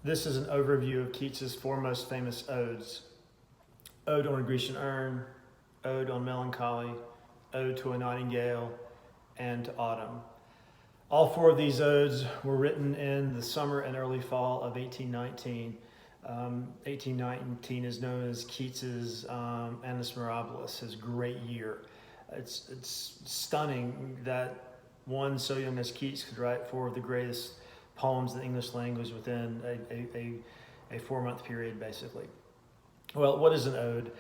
This is an overview of Keats's four most famous odes: Ode on a Grecian Urn, Ode on Melancholy, Ode to a Nightingale, and to Autumn. All four of these odes were written in the summer and early fall of 1819. 1819 is known as Keats's Annus Mirabilis, his great year. It's stunning that one so young as Keats could write four of the greatest poems in the English language within a 4-month period, basically. Well, what is an ode?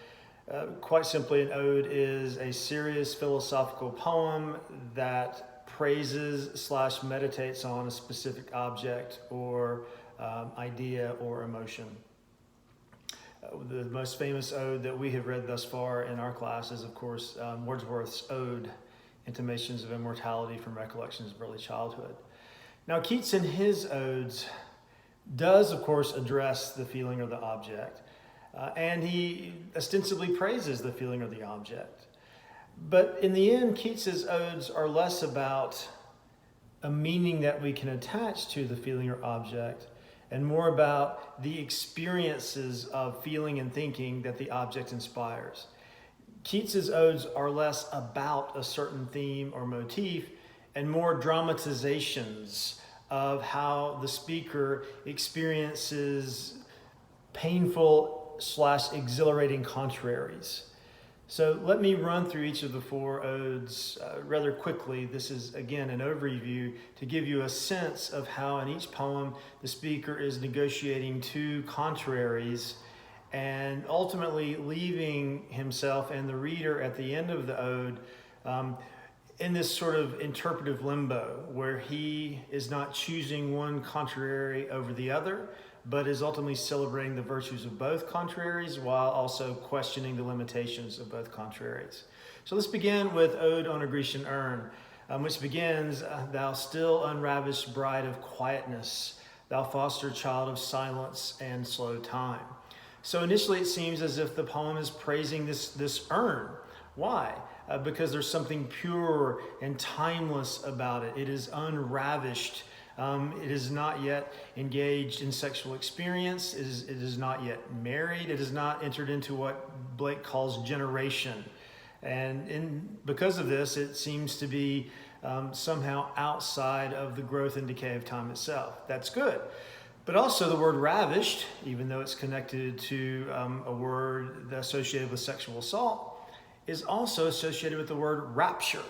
Quite simply, an ode is a serious philosophical poem that praises / meditates on a specific object or idea or emotion. The most famous ode that we have read thus far in our class is, of course, Wordsworth's Ode, Intimations of Immortality from Recollections of Early Childhood. Now, Keats in his odes does, of course, address the feeling or the object, and he ostensibly praises the feeling or the object. But in the end, Keats's odes are less about a meaning that we can attach to the feeling or object, and more about the experiences of feeling and thinking that the object inspires. Keats's odes are less about a certain theme or motif and more dramatizations of how the speaker experiences painful / exhilarating contraries. So let me run through each of the four odes rather quickly. This is, again, an overview to give you a sense of how in each poem the speaker is negotiating two contraries and ultimately leaving himself and the reader at the end of the ode in this sort of interpretive limbo where he is not choosing one contrary over the other, but is ultimately celebrating the virtues of both contraries while also questioning the limitations of both contraries. So let's begin with Ode on a Grecian Urn, which begins, "Thou still unravished bride of quietness, thou foster child of silence and slow time." So initially it seems as if the poem is praising this urn. Why? Because there's something pure and timeless about it. It is unravished. It is not yet engaged in sexual experience. It is not yet married. It has not entered into what Blake calls generation. And because of this, it seems to be somehow outside of the growth and decay of time itself. That's good. But also the word ravished, even though it's connected to a word associated with sexual assault, is also associated with the word rapture.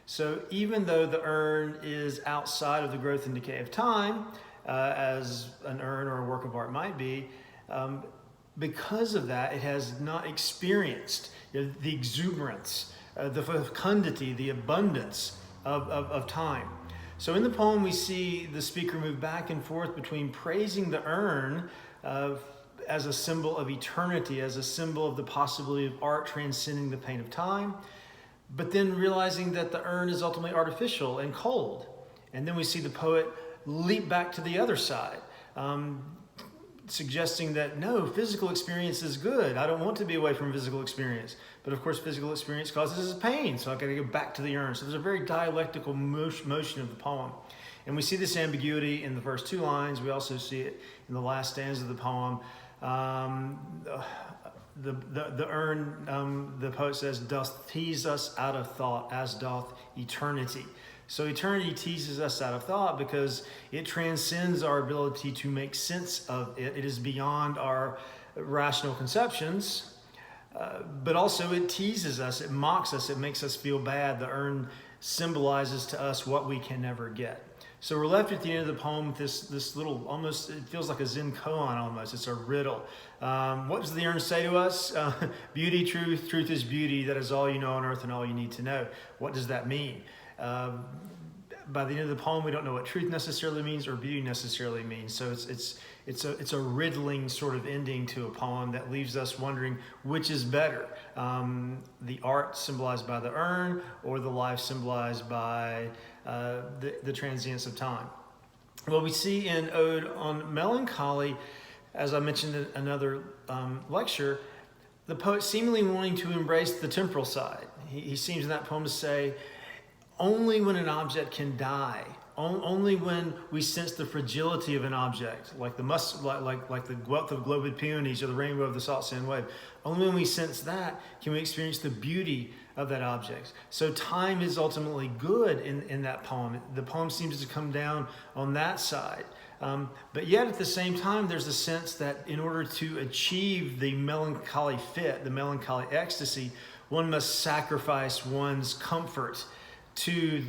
So even though the urn is outside of the growth and decay of time, as an urn or a work of art might be, because of that, it has not experienced the exuberance, the fecundity, the abundance of time. So in the poem, we see the speaker move back and forth between praising the urn as a symbol of eternity, as a symbol of the possibility of art transcending the pain of time, but then realizing that the urn is ultimately artificial and cold. And then we see the poet leap back to the other side, suggesting that no, physical experience is good. I don't want to be away from physical experience. But of course, physical experience causes us pain, so I've got to go back to the urn. So there's a very dialectical motion of the poem. And we see this ambiguity in the first two lines. We also see it in the last stanza of the poem. The urn, the poet says, doth tease us out of thought, as doth eternity. So eternity teases us out of thought because it transcends our ability to make sense of it. It is beyond our rational conceptions, but also it teases us, it mocks us, it makes us feel bad. The urn symbolizes to us what we can never get. So we're left at the end of the poem with this little, almost, it feels like a Zen koan almost. It's a riddle. What does the urn say to us? Beauty, truth is beauty. That is all you know on earth and all you need to know. What does that mean? By the end of the poem, we don't know what truth necessarily means or beauty necessarily means. So it's a riddling sort of ending to a poem that leaves us wondering which is better, the art symbolized by the urn or the life symbolized by the transience of time. Well, we see in Ode on Melancholy, as I mentioned in another lecture, the poet seemingly wanting to embrace the temporal side. He seems in that poem to say, only when an object can die, Only when we sense the fragility of an object, like the wealth of globed peonies or the rainbow of the salt sand wave, only when we sense that can we experience the beauty of that object. So time is ultimately good in that poem. The poem seems to come down on that side. But yet at the same time, there's a sense that in order to achieve the melancholy fit, the melancholy ecstasy, one must sacrifice one's comfort to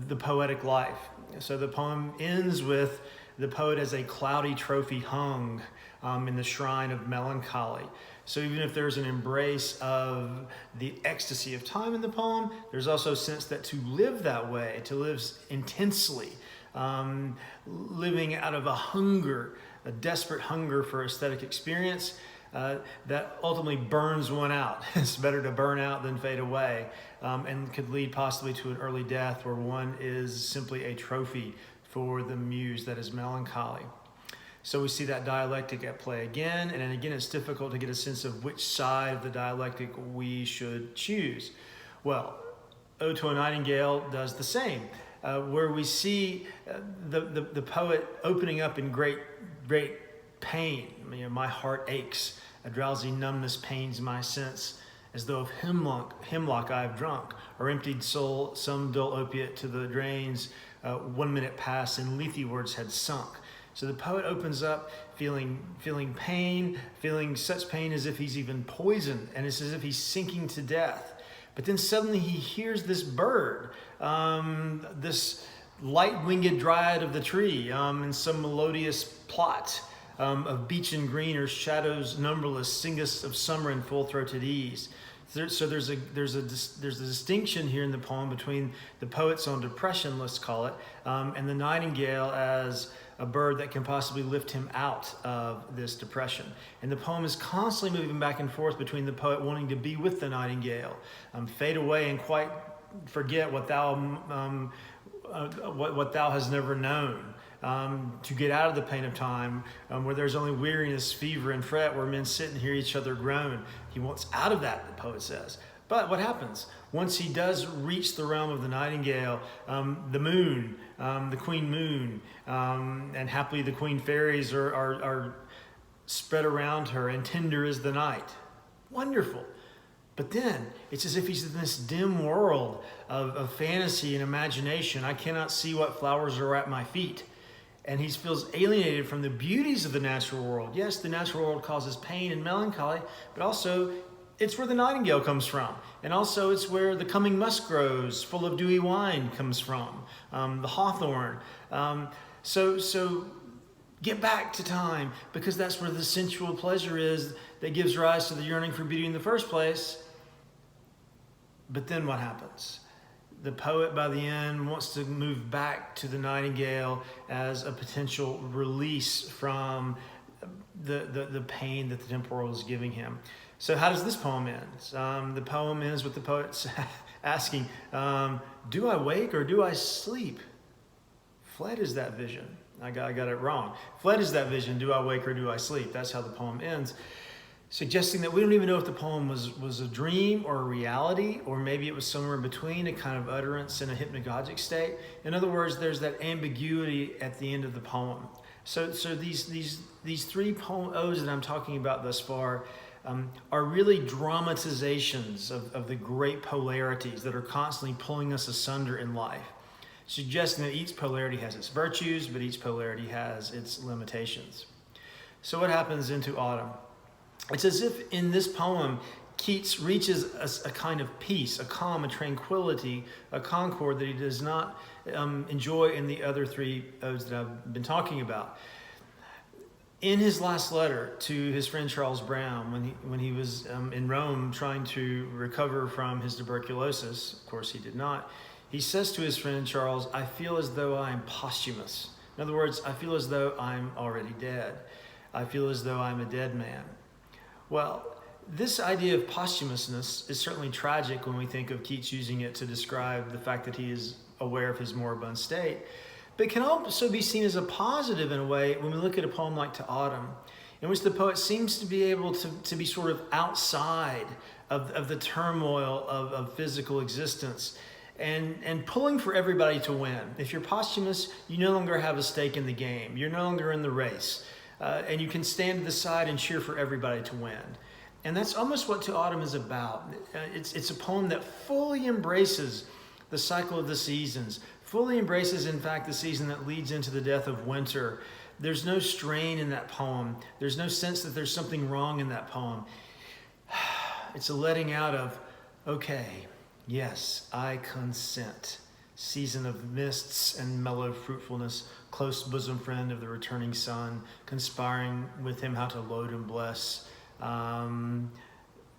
the poetic life. So the poem ends with the poet as a cloudy trophy hung in the shrine of melancholy. So even if there's an embrace of the ecstasy of time in the poem, there's also a sense that to live that way, to live intensely, living out of a hunger, a desperate hunger for aesthetic experience, that ultimately burns one out. It's better to burn out than fade away, and could lead possibly to an early death where one is simply a trophy for the muse that is melancholy. So we see that dialectic at play again, and then again it's difficult to get a sense of which side of the dialectic we should choose. Well, Ode to a Nightingale does the same, where we see the poet opening up in great pain. My heart aches, a drowsy numbness pains my sense, as though of hemlock I have drunk, or emptied soul some dull opiate to the drains, 1 minute past and lethe words had sunk. So the poet opens up feeling pain, feeling such pain as if he's even poisoned, and it's as if he's sinking to death. But then suddenly he hears this bird, this light-winged dryad of the tree, in some melodious plot of beech and green, or shadows numberless, singest of summer in full-throated ease. So there's a distinction here in the poem between the poet's own depression, let's call it, and the nightingale as a bird that can possibly lift him out of this depression. And the poem is constantly moving back and forth between the poet wanting to be with the nightingale, fade away and quite forget what thou hast never known, to get out of the pain of time, where there's only weariness, fever, and fret, where men sit and hear each other groan. He wants out of that, the poet says. But what happens? Once he does reach the realm of the nightingale, the moon, the queen moon, and happily the queen fairies are spread around her, and tender is the night. Wonderful. But then it's as if he's in this dim world of fantasy and imagination. I cannot see what flowers are at my feet. And he feels alienated from the beauties of the natural world. Yes, the natural world causes pain and melancholy, but also it's where the nightingale comes from. And also it's where the coming musk grows, full of dewy wine, comes from, the hawthorn. So get back to time, because that's where the sensual pleasure is that gives rise to the yearning for beauty in the first place. But then what happens? The poet, by the end, wants to move back to the nightingale as a potential release from the pain that the temporal world is giving him. So how does this poem end? The poem ends with the poet asking, do I wake or do I sleep? Fled is that vision. I got it wrong. Fled is that vision. Do I wake or do I sleep? That's how the poem ends, suggesting that we don't even know if the poem was a dream or a reality, or maybe it was somewhere in between, a kind of utterance in a hypnagogic state. In other words, there's that ambiguity at the end of the poem. So these three odes that I'm talking about thus far are really dramatizations of the great polarities that are constantly pulling us asunder in life, suggesting that each polarity has its virtues, but each polarity has its limitations. So what happens into autumn? It's as if in this poem, Keats reaches a kind of peace, a calm, a tranquility, a concord that he does not enjoy in the other three odes that I've been talking about. In his last letter to his friend Charles Brown, when he was in Rome trying to recover from his tuberculosis, of course he did not, he says to his friend Charles, I feel as though I am posthumous. In other words, I feel as though I'm already dead. I feel as though I'm a dead man. Well, this idea of posthumousness is certainly tragic when we think of Keats using it to describe the fact that he is aware of his moribund state, but it can also be seen as a positive in a way when we look at a poem like To Autumn, in which the poet seems to be able to be sort of outside of the turmoil of physical existence, and pulling for everybody to win. If you're posthumous, you no longer have a stake in the game. You're no longer in the race. And you can stand to the side and cheer for everybody to win. And that's almost what To Autumn is about. It's a poem that fully embraces the cycle of the seasons, fully embraces, in fact, the season that leads into the death of winter. There's no strain in that poem. There's no sense that there's something wrong in that poem. It's a letting out of, okay, yes, I consent. Season of mists and mellow fruitfulness, close bosom friend of the returning sun, conspiring with him how to load and bless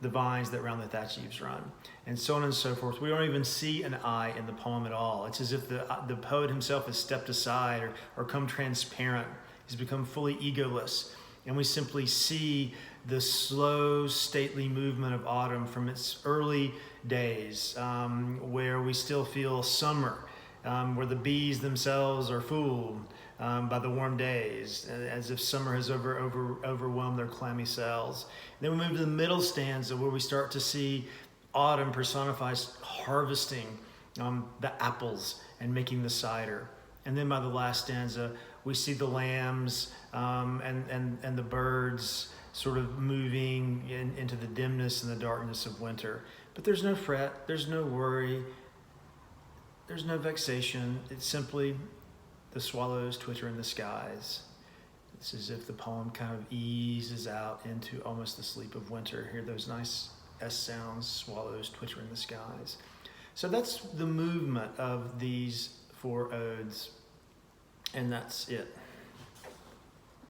the vines that round the thatch eaves run, and so on and so forth. We don't even see an I in the poem at all. It's as if the poet himself has stepped aside or come transparent. He's become fully egoless, and we simply see the slow, stately movement of autumn from its early days, where we still feel summer, where the bees themselves are fooled by the warm days, as if summer has overwhelmed their clammy cells. Then we move to the middle stanza, where we start to see autumn personifies harvesting the apples and making the cider. And then by the last stanza, we see the lambs and the birds sort of moving into the dimness and the darkness of winter. But there's no fret, there's no worry, there's no vexation. It's simply the swallows twitter in the skies. It's as if the poem kind of eases out into almost the sleep of winter. Hear those nice S sounds, swallows twitter in the skies. So that's the movement of these 4 odes, and that's it.